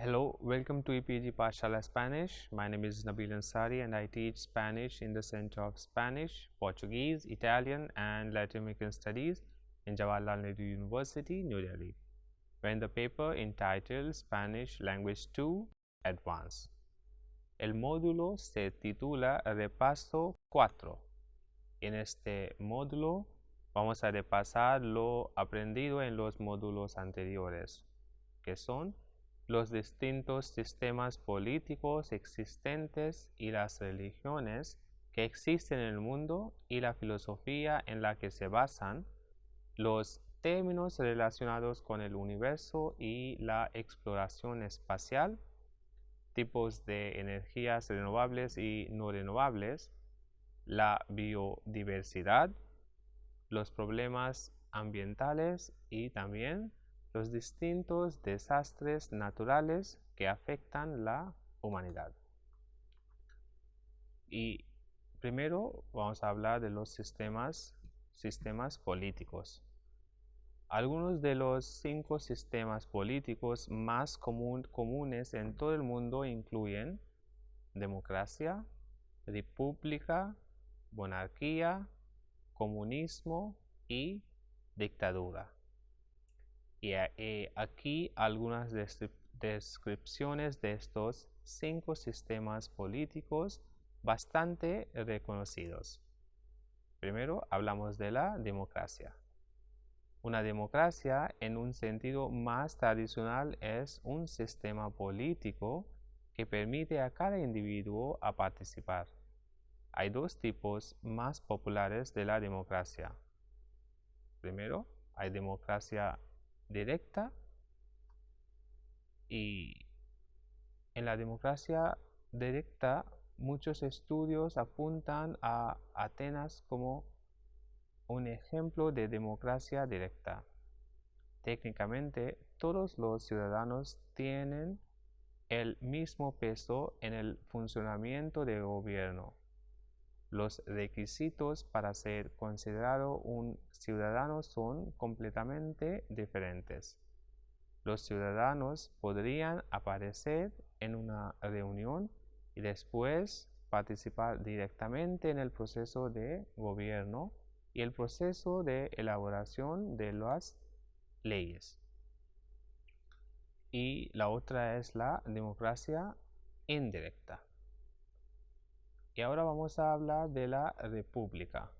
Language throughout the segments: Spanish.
Hello, welcome to EPG Pashala Spanish. My name is Nabil Ansari and I teach Spanish in the Center of Spanish, Portuguese, Italian and Latin American Studies in Jawaharlal Nehru University, New Delhi. We're in the paper entitled Spanish Language 2 Advanced. El módulo se titula Repaso 4. En este módulo vamos a repasar lo aprendido en los módulos anteriores, que son los distintos sistemas políticos existentes y las religiones que existen en el mundo y la filosofía en la que se basan, los términos relacionados con el universo y la exploración espacial, tipos de energías renovables y no renovables, la biodiversidad, los problemas ambientales y también los distintos desastres naturales que afectan la humanidad. Y primero vamos a hablar de los sistemas políticos. Algunos de los 5 sistemas políticos más comunes en todo el mundo incluyen democracia, república, monarquía, comunismo y dictadura. Y aquí algunas descripciones de estos 5 sistemas políticos bastante reconocidos. Primero hablamos de la democracia. Una democracia en un sentido más tradicional es un sistema político que permite a cada individuo a participar. Hay 2 tipos más populares de la democracia. Primero, hay democracia directa y en la democracia directa muchos estudios apuntan a Atenas como un ejemplo de democracia directa. Técnicamente, todos los ciudadanos tienen el mismo peso en el funcionamiento del gobierno. Los requisitos para ser considerado un ciudadano son completamente diferentes. Los ciudadanos podrían aparecer en una reunión y después participar directamente en el proceso de gobierno y el proceso de elaboración de las leyes. Y la otra es la democracia indirecta. Y ahora vamos a hablar de la república.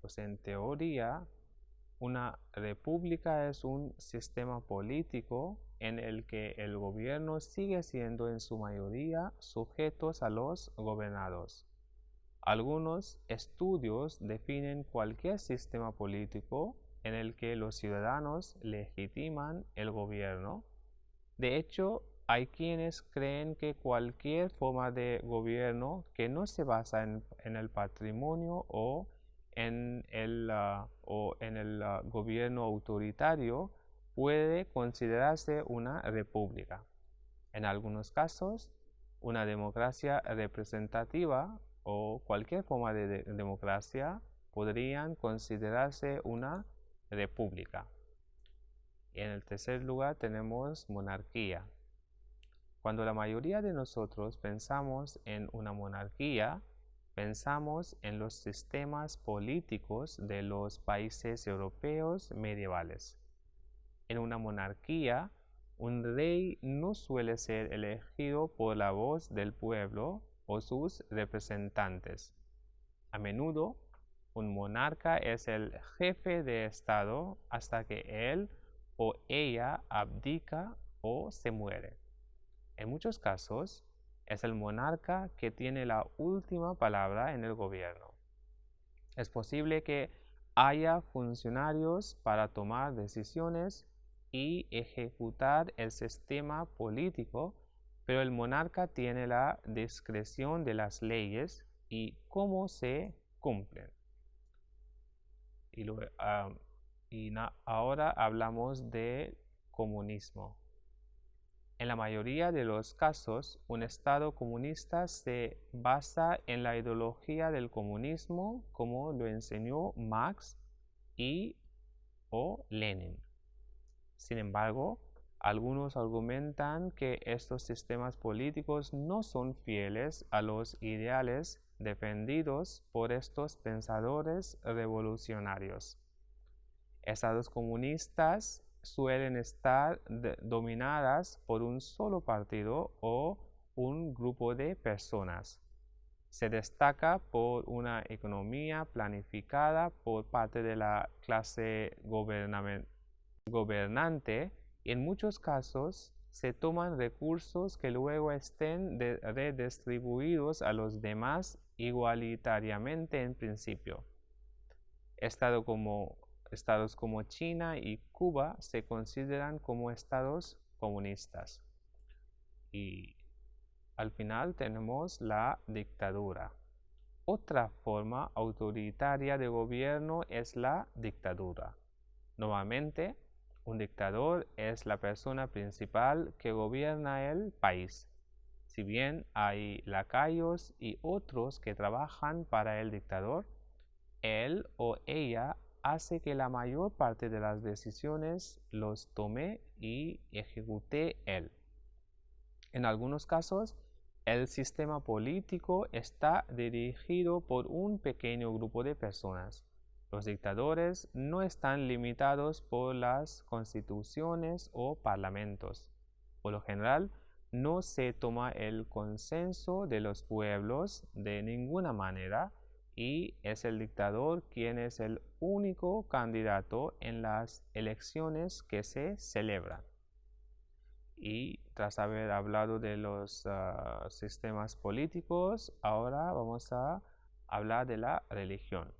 Pues en teoría, una república es un sistema político en el que el gobierno sigue siendo en su mayoría sujetos a los gobernados. Algunos estudios definen cualquier sistema político en el que los ciudadanos legitiman el gobierno. De hecho, hay quienes creen que cualquier forma de gobierno que no se basa en el patrimonio o en el gobierno autoritario puede considerarse una república. En algunos casos, una democracia representativa o cualquier forma de democracia podrían considerarse una república. Y en el tercer lugar tenemos monarquía. Cuando la mayoría de nosotros pensamos en una monarquía, pensamos en los sistemas políticos de los países europeos medievales. En una monarquía, un rey no suele ser elegido por la voz del pueblo o sus representantes. A menudo, un monarca es el jefe de Estado hasta que él o ella abdica o se muere. En muchos casos, es el monarca que tiene la última palabra en el gobierno. Es posible que haya funcionarios para tomar decisiones y ejecutar el sistema político, pero el monarca tiene la discreción de las leyes y cómo se cumplen. Ahora hablamos de comunismo. En la mayoría de los casos, un Estado comunista se basa en la ideología del comunismo como lo enseñó Marx y o Lenin. Sin embargo, Algunos argumentan que estos sistemas políticos no son fieles a los ideales defendidos por estos pensadores revolucionarios. Estados comunistas suelen estar dominadas por un solo partido o un grupo de personas. Se destaca por una economía planificada por parte de la clase gobernante y en muchos casos se toman recursos que luego estén redistribuidos a los demás igualitariamente en principio. Estados como China y Cuba se consideran como estados comunistas. Y al final tenemos la dictadura. Otra forma autoritaria de gobierno es la dictadura. Nuevamente, un dictador es la persona principal que gobierna el país. Si bien hay lacayos y otros que trabajan para el dictador, él o ella hace que la mayor parte de las decisiones los tome y ejecute él. En algunos casos, el sistema político está dirigido por un pequeño grupo de personas. Los dictadores no están limitados por las constituciones o parlamentos. Por lo general, no se toma el consenso de los pueblos de ninguna manera y es el dictador quien es el único candidato en las elecciones que se celebran. Y tras haber hablado de los sistemas políticos, ahora vamos a hablar de la religión.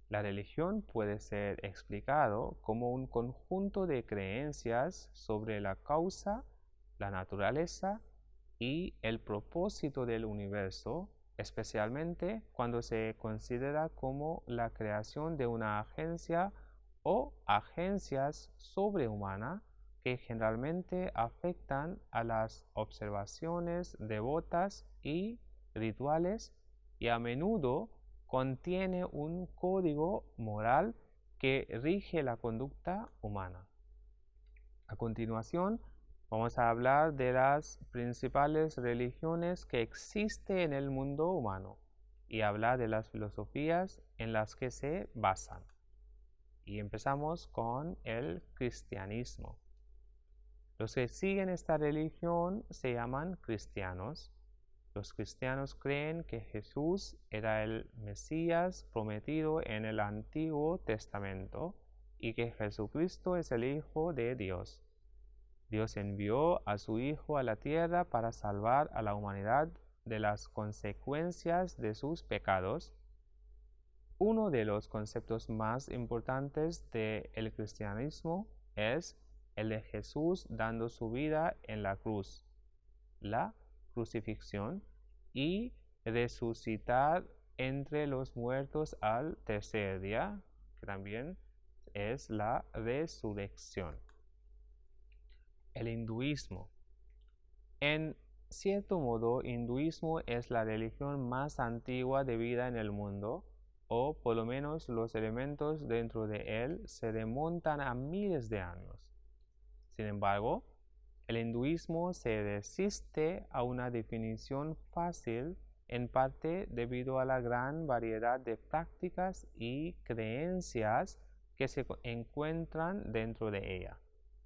La religión puede ser explicado como un conjunto de creencias sobre la causa, la naturaleza y el propósito del universo, especialmente cuando se considera como la creación de una agencia o agencias sobrehumanas que generalmente afectan a las observaciones devotas y rituales y a menudo contiene un código moral que rige la conducta humana. A continuación, vamos a hablar de las principales religiones que existen en el mundo humano y hablar de las filosofías en las que se basan. Y empezamos con el cristianismo. Los que siguen esta religión se llaman cristianos. Los cristianos creen que Jesús era el Mesías prometido en el Antiguo Testamento y que Jesucristo es el Hijo de Dios. Dios envió a su Hijo a la tierra para salvar a la humanidad de las consecuencias de sus pecados. Uno de los conceptos más importantes del cristianismo es el de Jesús dando su vida en la cruz, la crucifixión y resucitar entre los muertos al tercer día, que también es la resurrección. El hinduismo. En cierto modo, hinduismo es la religión más antigua de vida en el mundo, o por lo menos los elementos dentro de él se remontan a miles de años. Sin embargo, el hinduismo se resiste a una definición fácil, en parte debido a la gran variedad de prácticas y creencias que se encuentran dentro de ella.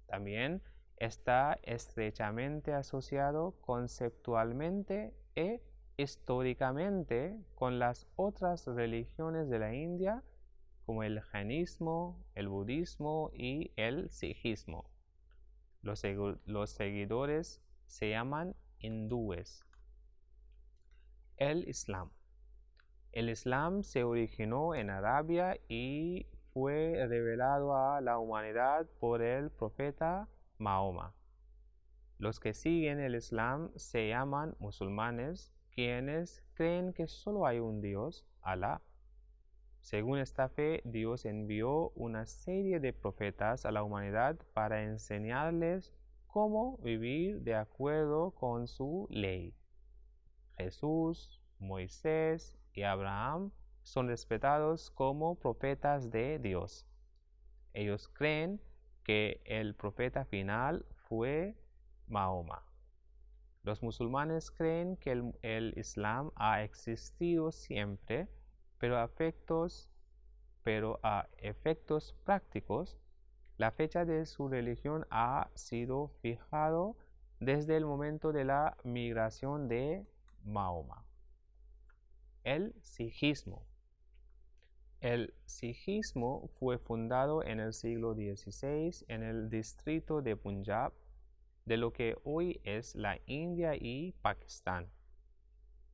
También está estrechamente asociado conceptualmente e históricamente con las otras religiones de la India, como el jainismo, el budismo y el sijismo. Los seguidores se llaman hindúes. El Islam. El Islam se originó en Arabia y fue revelado a la humanidad por el profeta Mahoma. Los que siguen el Islam se llaman musulmanes, quienes creen que solo hay un Dios, Alá. Según esta fe, Dios envió una serie de profetas a la humanidad para enseñarles cómo vivir de acuerdo con su ley. Jesús, Moisés y Abraham son respetados como profetas de Dios. Ellos creen que el profeta final fue Mahoma. Los musulmanes creen que el Islam ha existido siempre, pero a efectos prácticos, la fecha de su religión ha sido fijado desde el momento de la migración de Mahoma. El sijismo. El sijismo fue fundado en el siglo XVI en el distrito de Punjab, de lo que hoy es la India y Pakistán.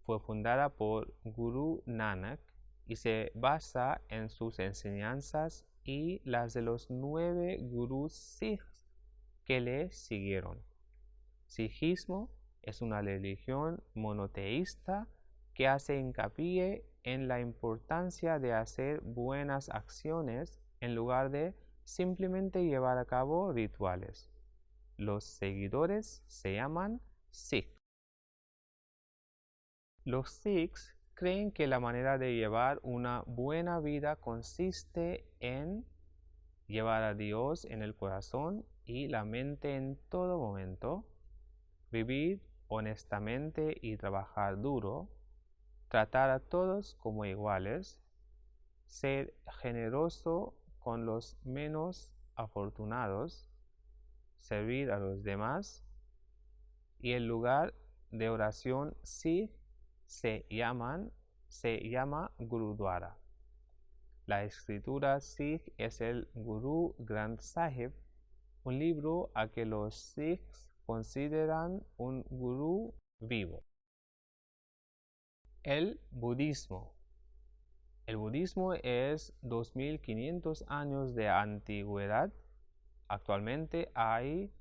Fue fundada por Guru Nanak y se basa en sus enseñanzas y las de los 9 gurús sikhs que le siguieron. Sijismo es una religión monoteísta que hace hincapié en la importancia de hacer buenas acciones en lugar de simplemente llevar a cabo rituales. Los seguidores se llaman Sikh. Los Sikhs creen que la manera de llevar una buena vida consiste en llevar a Dios en el corazón y la mente en todo momento, vivir honestamente y trabajar duro, tratar a todos como iguales, ser generoso con los menos afortunados, servir a los demás, y el lugar de oración Sikh se llama Gurudwara. La escritura Sikh es el Guru Granth Sahib, un libro a que los Sikhs consideran un gurú vivo. El budismo. El budismo es 2500 años de antigüedad. Actualmente hay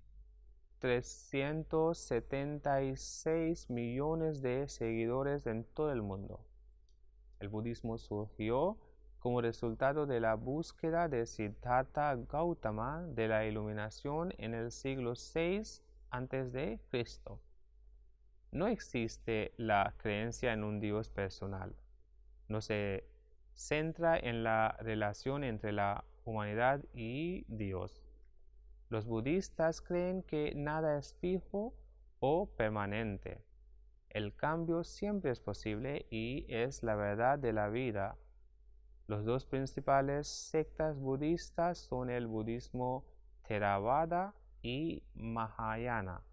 376 millones de seguidores en todo el mundo. El budismo surgió como resultado de la búsqueda de Siddhartha Gautama de la iluminación en el siglo VI a.C. No existe la creencia en un Dios personal. No se centra en la relación entre la humanidad y Dios. Los budistas creen que nada es fijo o permanente. El cambio siempre es posible y es la verdad de la vida. Los dos principales sectas budistas son el budismo Theravada y Mahayana,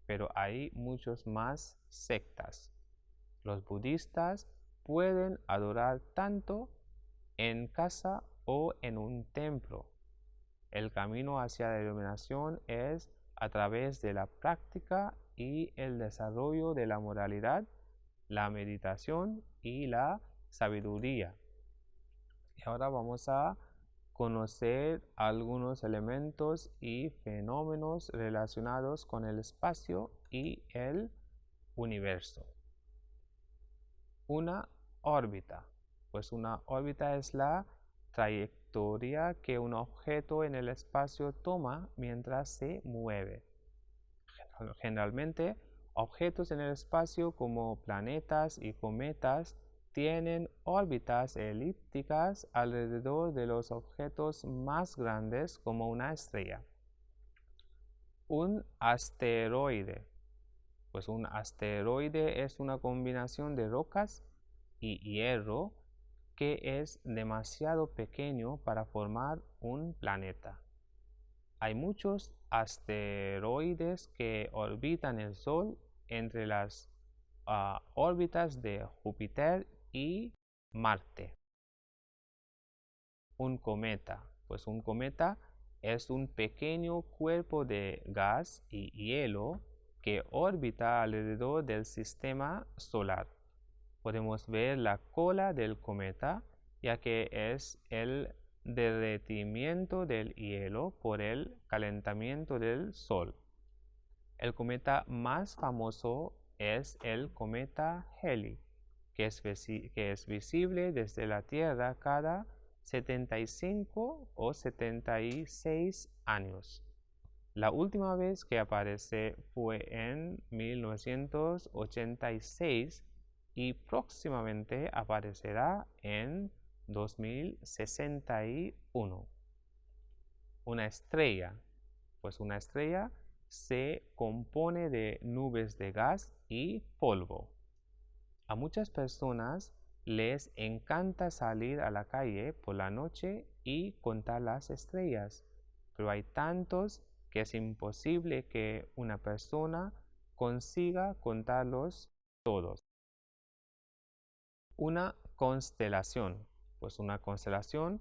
pero hay muchos más sectas. Los budistas pueden adorar tanto en casa o en un templo. El camino hacia la iluminación es a través de la práctica y el desarrollo de la moralidad, la meditación y la sabiduría. Y ahora vamos a conocer algunos elementos y fenómenos relacionados con el espacio y el universo. Una órbita. Pues una órbita es la trayectoria que un objeto en el espacio toma mientras se mueve. Generalmente, objetos en el espacio como planetas y cometas tienen órbitas elípticas alrededor de los objetos más grandes como una estrella. Un asteroide. Pues un asteroide es una combinación de rocas y hierro que es demasiado pequeño para formar un planeta. Hay muchos asteroides que orbitan el Sol entre las órbitas de Júpiter y Marte. Un cometa. Pues un cometa es un pequeño cuerpo de gas y hielo que orbita alrededor del sistema solar. Podemos ver la cola del cometa, ya que es el derretimiento del hielo por el calentamiento del Sol. El cometa más famoso es el cometa Halley, que es visible desde la Tierra cada 75 o 76 años. La última vez que aparece fue en 1986 y próximamente aparecerá en 2061. Una estrella, pues una estrella se compone de nubes de gas y polvo. A muchas personas les encanta salir a la calle por la noche y contar las estrellas, pero hay tantos que es imposible que una persona consiga contarlos todos. Una constelación, pues una constelación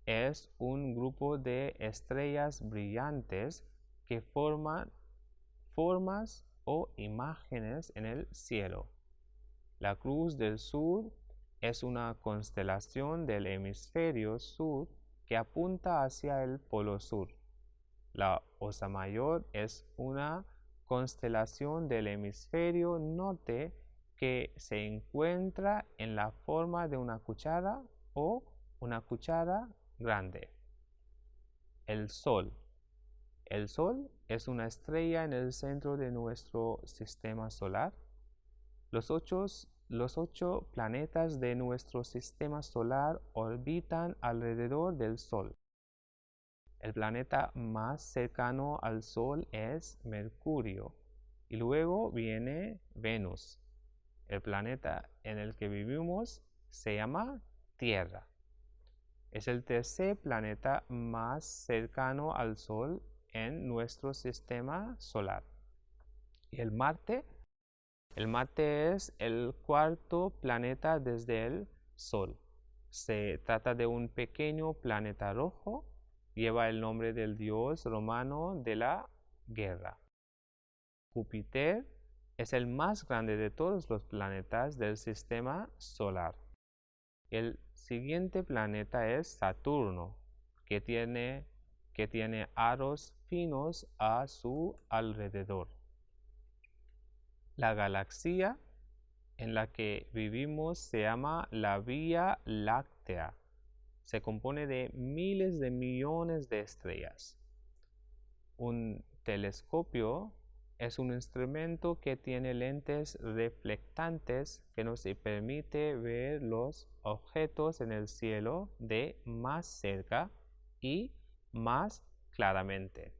es un grupo de estrellas brillantes que forman formas o imágenes en el cielo. La Cruz del Sur es una constelación del hemisferio sur que apunta hacia el polo sur. La Osa Mayor es una constelación del hemisferio norte que se encuentra en la forma de una cuchara o una cuchara grande. El Sol. El Sol es una estrella en el centro de nuestro sistema solar. Los ocho planetas de nuestro sistema solar orbitan alrededor del Sol. El planeta más cercano al Sol es Mercurio y luego viene Venus. El planeta en el que vivimos se llama Tierra. Es el tercer planeta más cercano al Sol en nuestro sistema solar. Y el Marte es el cuarto planeta desde el Sol. Se trata de un pequeño planeta rojo. Lleva el nombre del dios romano de la guerra. Júpiter es el más grande de todos los planetas del sistema solar. El siguiente planeta es Saturno, que tiene aros finos a su alrededor. La galaxia en la que vivimos se llama la Vía Láctea. Se compone de miles de millones de estrellas. Un telescopio es un instrumento que tiene lentes reflectantes que nos permite ver los objetos en el cielo de más cerca y más claramente.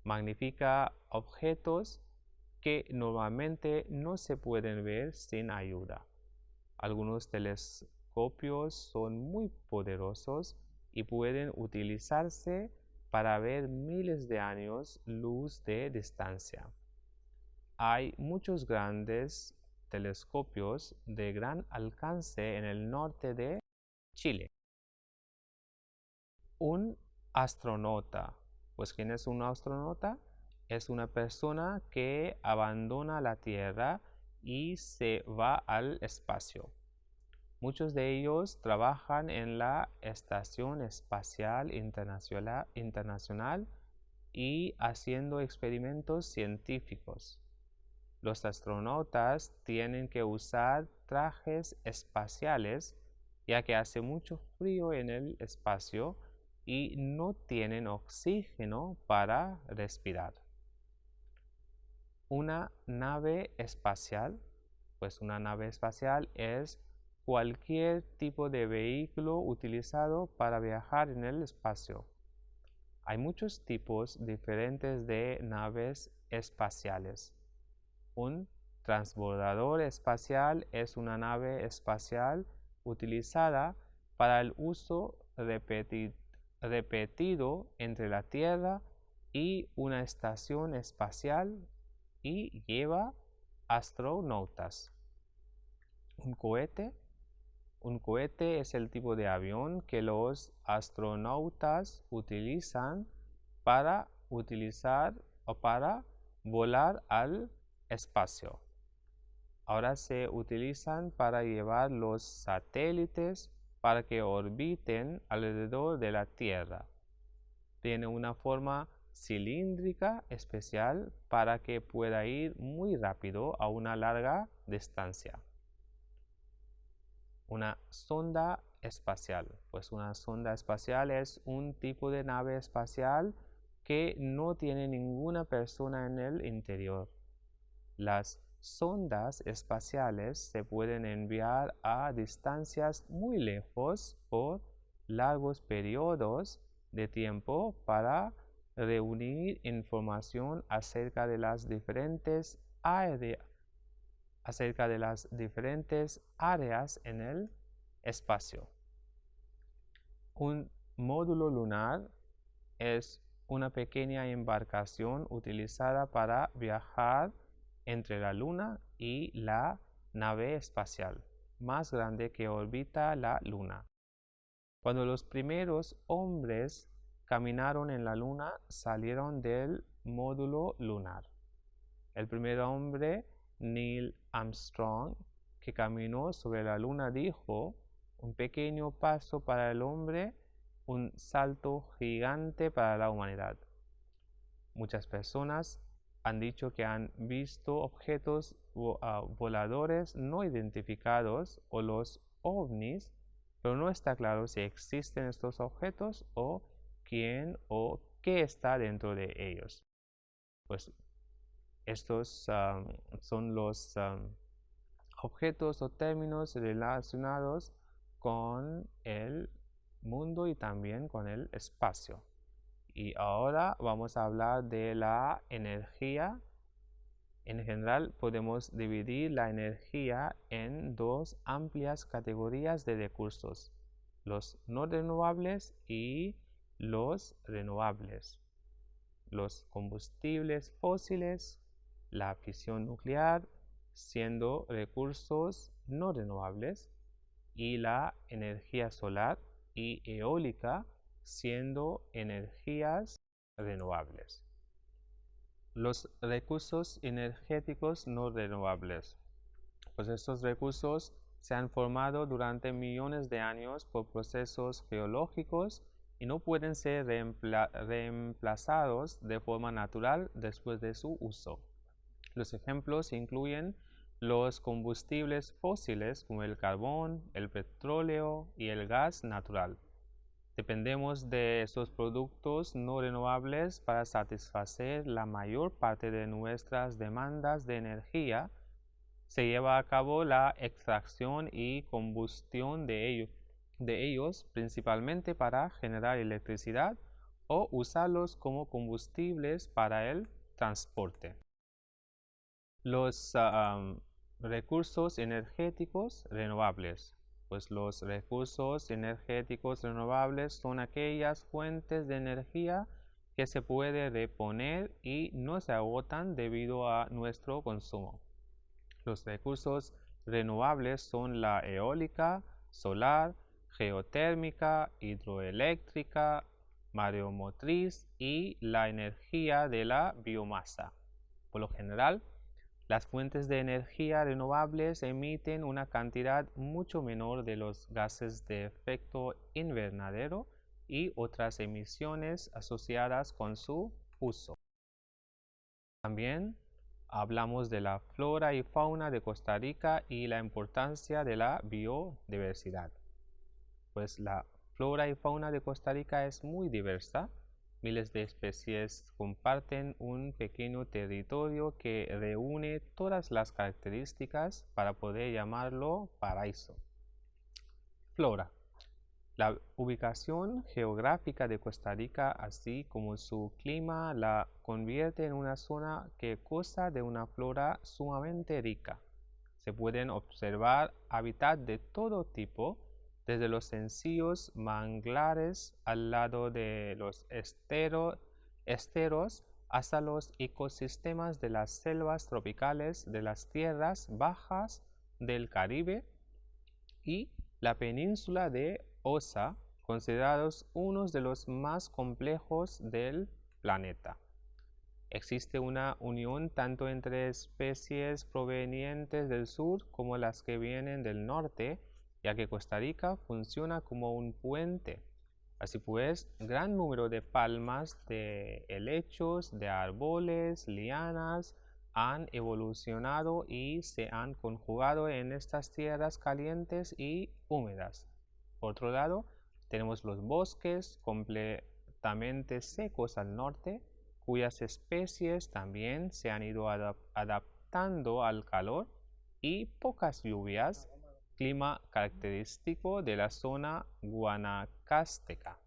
Magnifica objetos que normalmente no se pueden ver sin ayuda. Algunos telescopios son muy poderosos y pueden utilizarse para ver miles de años luz de distancia. Hay muchos grandes telescopios de gran alcance en el norte de Chile. Un astronauta. Pues, ¿quién es un astronauta? Es una persona que abandona la Tierra y se va al espacio. Muchos de ellos trabajan en la Estación Espacial Internacional y haciendo experimentos científicos. Los astronautas tienen que usar trajes espaciales ya que hace mucho frío en el espacio y no tienen oxígeno para respirar. Una nave espacial, pues una nave espacial es cualquier tipo de vehículo utilizado para viajar en el espacio. Hay muchos tipos diferentes de naves espaciales. Un transbordador espacial es una nave espacial utilizada para el uso repetido entre la Tierra y una estación espacial y lleva astronautas. Un cohete es el tipo de avión que los astronautas utilizan para volar al espacio. Ahora se utilizan para llevar los satélites para que orbiten alrededor de la Tierra. Tiene una forma cilíndrica especial para que pueda ir muy rápido a una larga distancia. Una sonda espacial. Pues una sonda espacial es un tipo de nave espacial que no tiene ninguna persona en el interior. Las sondas espaciales se pueden enviar a distancias muy lejos por largos periodos de tiempo para reunir información acerca de las diferentes áreas en el espacio. Un módulo lunar es una pequeña embarcación utilizada para viajar entre la Luna y la nave espacial más grande que orbita la Luna. Cuando los primeros hombres caminaron en la Luna, salieron del módulo lunar. El primer hombre, Neil Armstrong, que caminó sobre la Luna, dijo: un pequeño paso para el hombre, un salto gigante para la humanidad. Muchas personas han dicho que han visto objetos voladores no identificados o los ovnis, pero no está claro si existen estos objetos o quién o qué está dentro de ellos. Pues estos son los objetos o términos relacionados con el mundo y también con el espacio. Y ahora vamos a hablar de la energía. En general podemos dividir la energía en dos amplias categorías de recursos: los no renovables y los renovables. Los combustibles fósiles, la fisión nuclear, siendo recursos no renovables, y la energía solar y eólica, siendo energías renovables. Los recursos energéticos no renovables. Pues estos recursos se han formado durante millones de años por procesos geológicos y no pueden ser reemplazados de forma natural después de su uso. Los ejemplos incluyen los combustibles fósiles como el carbón, el petróleo y el gas natural. Dependemos de estos productos no renovables para satisfacer la mayor parte de nuestras demandas de energía. Se lleva a cabo la extracción y combustión de ellos principalmente para generar electricidad o usarlos como combustibles para el transporte. Los recursos energéticos renovables. Pues los recursos energéticos renovables son aquellas fuentes de energía que se puede reponer y no se agotan debido a nuestro consumo. Los recursos renovables son la eólica, solar, geotérmica, hidroeléctrica, mareomotriz y la energía de la biomasa. Por lo general, las fuentes de energía renovables emiten una cantidad mucho menor de los gases de efecto invernadero y otras emisiones asociadas con su uso. También hablamos de la flora y fauna de Costa Rica y la importancia de la biodiversidad. Pues la flora y fauna de Costa Rica es muy diversa. Miles de especies comparten un pequeño territorio que reúne todas las características para poder llamarlo paraíso. Flora. La ubicación geográfica de Costa Rica, así como su clima, la convierte en una zona que goza de una flora sumamente rica. Se pueden observar hábitats de todo tipo, desde los sencillos manglares al lado de los esteros hasta los ecosistemas de las selvas tropicales de las tierras bajas del Caribe y la península de Osa, considerados unos de los más complejos del planeta. Existe una unión tanto entre especies provenientes del sur como las que vienen del norte, ya que Costa Rica funciona como un puente. Así pues, gran número de palmas, de helechos, de árboles, lianas, han evolucionado y se han conjugado en estas tierras calientes y húmedas. Por otro lado, tenemos los bosques completamente secos al norte, cuyas especies también se han ido adaptando al calor y pocas lluvias, clima característico de la zona guanacasteca.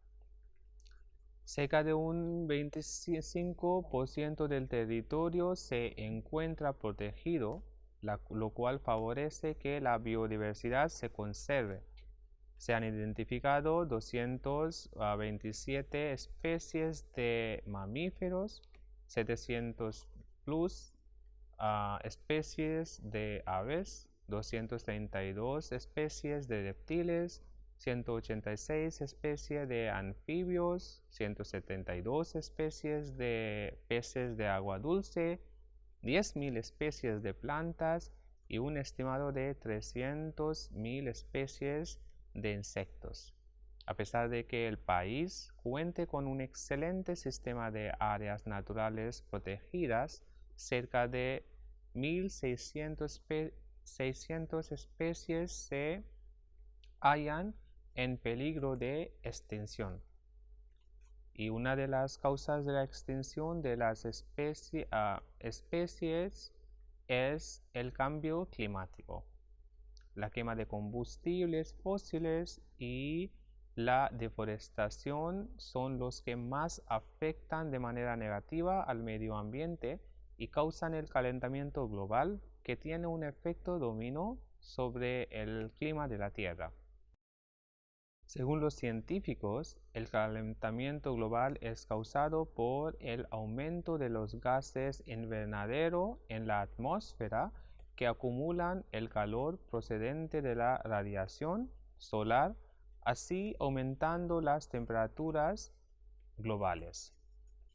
Cerca de un 25% del territorio se encuentra protegido, lo cual favorece que la biodiversidad se conserve. Se han identificado 227 especies de mamíferos, 700 plus especies de aves, 232 especies de reptiles, 186 especies de anfibios, 172 especies de peces de agua dulce, 10.000 especies de plantas y un estimado de 300.000 especies de insectos. A pesar de que el país cuente con un excelente sistema de áreas naturales protegidas, cerca de 1.600 especies se hallan en peligro de extinción. Y una de las causas de la extinción de las especies es el cambio climático. La quema de combustibles fósiles y la deforestación son los que más afectan de manera negativa al medio ambiente y causan el calentamiento global, que tiene un efecto dominó sobre el clima de la Tierra. Según los científicos, el calentamiento global es causado por el aumento de los gases invernadero en la atmósfera, que acumulan el calor procedente de la radiación solar, así aumentando las temperaturas globales.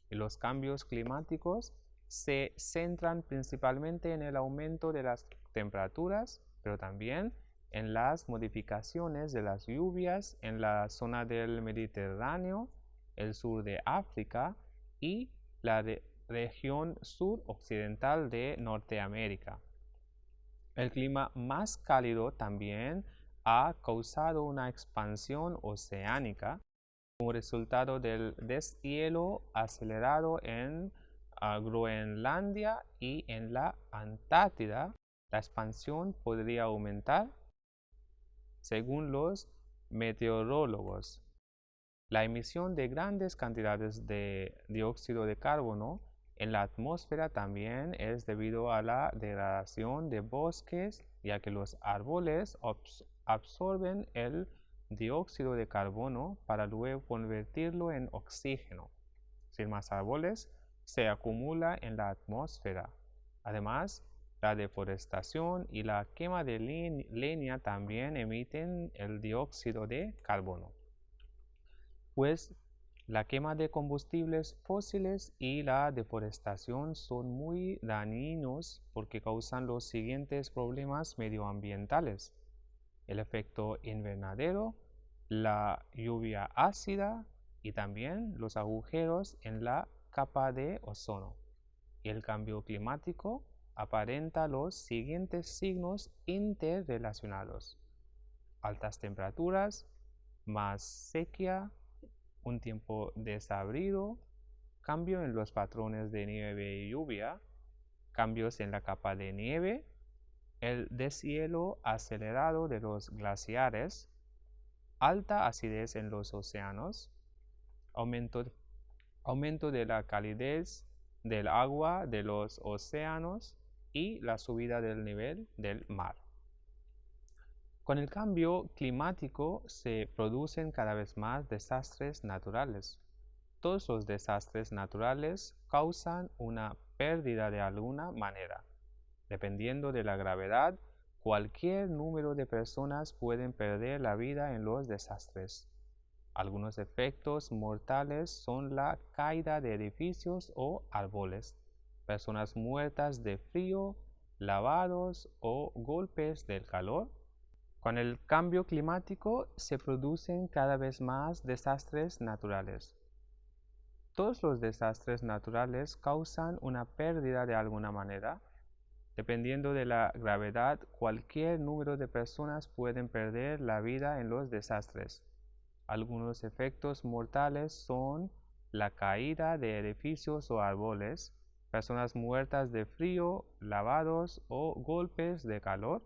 Y los cambios climáticos se centran principalmente en el aumento de las temperaturas, pero también en las modificaciones de las lluvias en la zona del Mediterráneo, el sur de África y la región suroccidental de Norteamérica. El clima más cálido también ha causado una expansión oceánica como resultado del deshielo acelerado en Groenlandia y en la Antártida. La expansión podría aumentar, según los meteorólogos. La emisión de grandes cantidades de dióxido de carbono en la atmósfera también es debido a la degradación de bosques, ya que los árboles absorben el dióxido de carbono para luego convertirlo en oxígeno. Sin más árboles, se acumula en la atmósfera. Además, la deforestación y la quema de leña también emiten el dióxido de carbono. Pues la quema de combustibles fósiles y la deforestación son muy dañinos porque causan los siguientes problemas medioambientales: el efecto invernadero, la lluvia ácida y también los agujeros en la capa de ozono. Y el cambio climático aparenta los siguientes signos interrelacionados: altas temperaturas, más sequía, un tiempo desabrido, cambio en los patrones de nieve y lluvia, cambios en la capa de nieve, el deshielo acelerado de los glaciares, alta acidez en los océanos, aumento de la calidez del agua de los océanos y la subida del nivel del mar. Con el cambio climático se producen cada vez más desastres naturales. Todos los desastres naturales causan una pérdida de alguna manera. Dependiendo de la gravedad, cualquier número de personas pueden perder la vida en los desastres. Algunos efectos mortales son la caída de edificios o árboles, personas muertas de frío, lavados o golpes del calor. Con el cambio climático se producen cada vez más desastres naturales. Todos los desastres naturales causan una pérdida de alguna manera. Dependiendo de la gravedad, cualquier número de personas pueden perder la vida en los desastres. Algunos efectos mortales son la caída de edificios o árboles, personas muertas de frío, lavados o golpes de calor.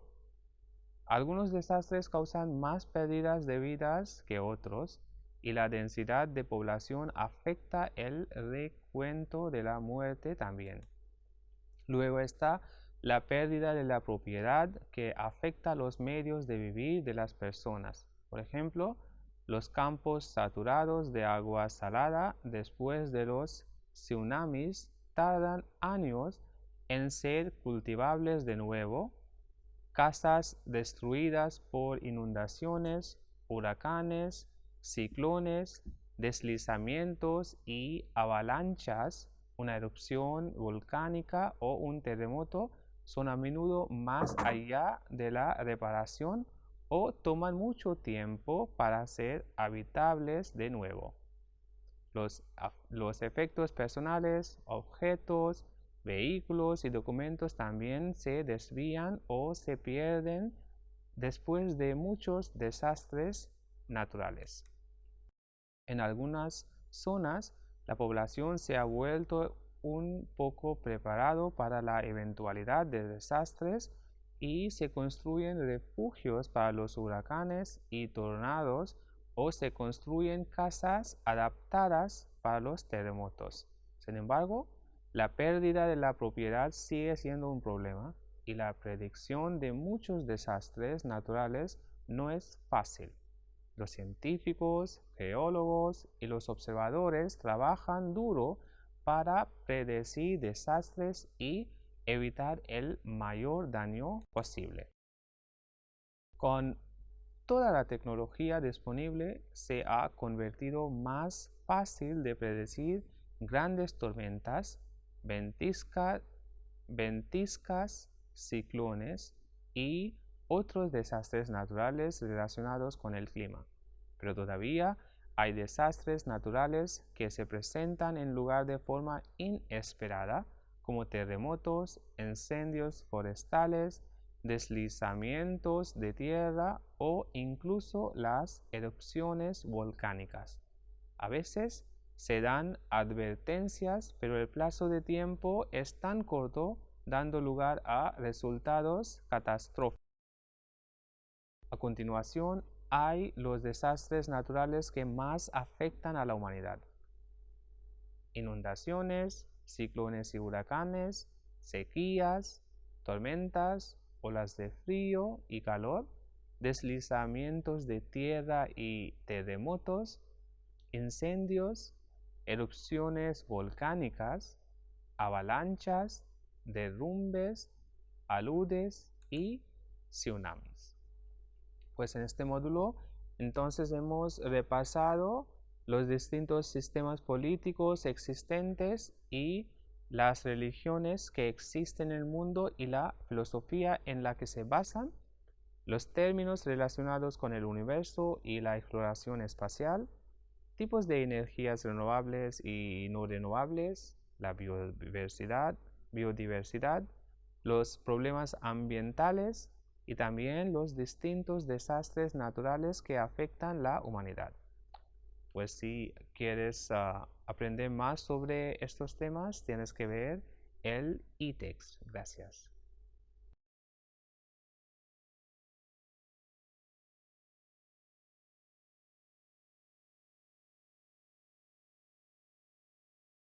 Algunos desastres causan más pérdidas de vidas que otros. y la densidad de población afecta el recuento de la muerte también. Luego está la pérdida de la propiedad que afecta los medios de vivir de las personas. Por ejemplo, los campos saturados de agua salada después de los tsunamis tardan años en ser cultivables de nuevo. Casas destruidas por inundaciones, huracanes, ciclones, deslizamientos y avalanchas, una erupción volcánica o un terremoto son a menudo más allá de la reparación o toman mucho tiempo para ser habitables de nuevo. Los efectos personales, objetos, vehículos y documentos también se desvían o se pierden después de muchos desastres naturales. En algunas zonas, la población se ha vuelto un poco preparado para la eventualidad de desastres y se construyen refugios para los huracanes y tornados o se construyen casas adaptadas para los terremotos. Sin embargo, la pérdida de la propiedad sigue siendo un problema y la predicción de muchos desastres naturales no es fácil. Los científicos, geólogos y los observadores trabajan duro para predecir desastres y evitar el mayor daño posible. Con toda la tecnología disponible se ha convertido más fácil de predecir grandes tormentas, ventiscas, ciclones y otros desastres naturales relacionados con el clima. Pero todavía hay desastres naturales que se presentan en lugar de forma inesperada, como terremotos, incendios forestales, deslizamientos de tierra o incluso las erupciones volcánicas. A veces se dan advertencias, pero el plazo de tiempo es tan corto, dando lugar a resultados catastróficos. A continuación, hay los desastres naturales que más afectan a la humanidad: inundaciones, ciclones y huracanes, sequías, tormentas, olas de frío y calor, deslizamientos de tierra y terremotos, incendios, erupciones volcánicas, avalanchas, derrumbes, aludes y tsunamis. Pues en este módulo entonces hemos repasado los distintos sistemas políticos existentes y las religiones que existen en el mundo y la filosofía en la que se basan, los términos relacionados con el universo y la exploración espacial, tipos de energías renovables y no renovables, la biodiversidad, los problemas ambientales y también los distintos desastres naturales que afectan la humanidad. Pues si quieres aprender más sobre estos temas, tienes que ver el e-text. Gracias.